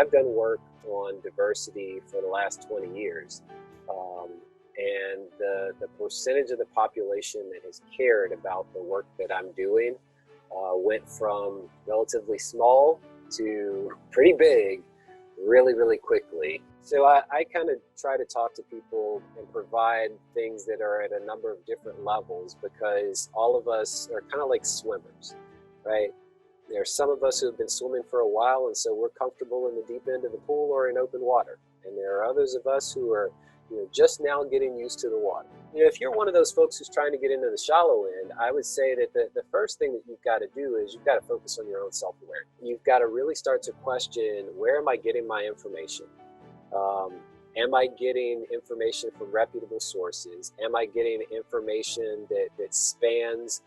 I've done work on diversity for the last 20 years. And the percentage of the population that has cared about the work that I'm doing went from relatively small to pretty big really, really quickly. So I kind of try to talk to people and provide things that are at a number of different levels, because all of us are kind of like swimmers, right? There are some of us who have been swimming for a while, and so we're comfortable in the deep end of the pool or in open water. And there are others of us who are just now getting used to the water. If you're one of those folks who's trying to get into the shallow end, I would say that the first thing that you've got to do is you've got to focus on your own self-awareness. You've got to really start to question, where am I getting my information? Am I getting information from reputable sources? Am I getting information that spans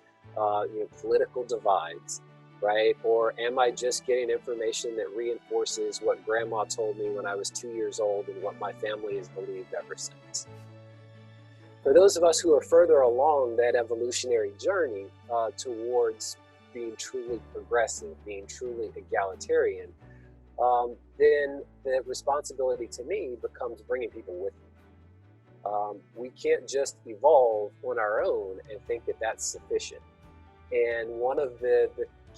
political divides? Right? Or am I just getting information that reinforces what grandma told me when I was 2 years old and what my family has believed ever since? For those of us who are further along that evolutionary journey towards being truly progressive, being truly egalitarian, then the responsibility to me becomes bringing people with me. We can't just evolve on our own and think that that's sufficient. And one of the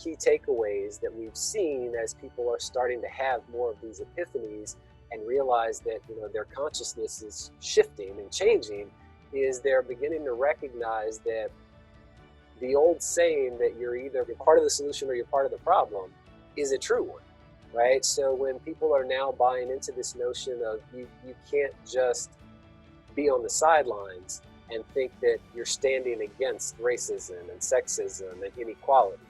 key takeaways that we've seen as people are starting to have more of these epiphanies and realize that their consciousness is shifting and changing is they're beginning to recognize that the old saying that you're either part of the solution or you're part of the problem is a true one, right? So when people are now buying into this notion of you can't just be on the sidelines and think that you're standing against racism and sexism and inequality,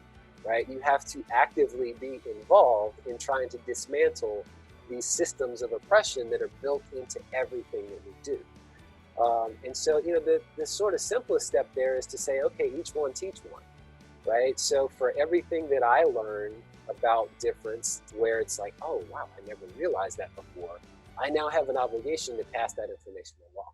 right? You have to actively be involved in trying to dismantle these systems of oppression that are built into everything that we do. And so, the sort of simplest step there is to say, okay, each one teach one, right? So for everything that I learn about difference, where it's like, oh, wow, I never realized that before, I now have an obligation to pass that information along.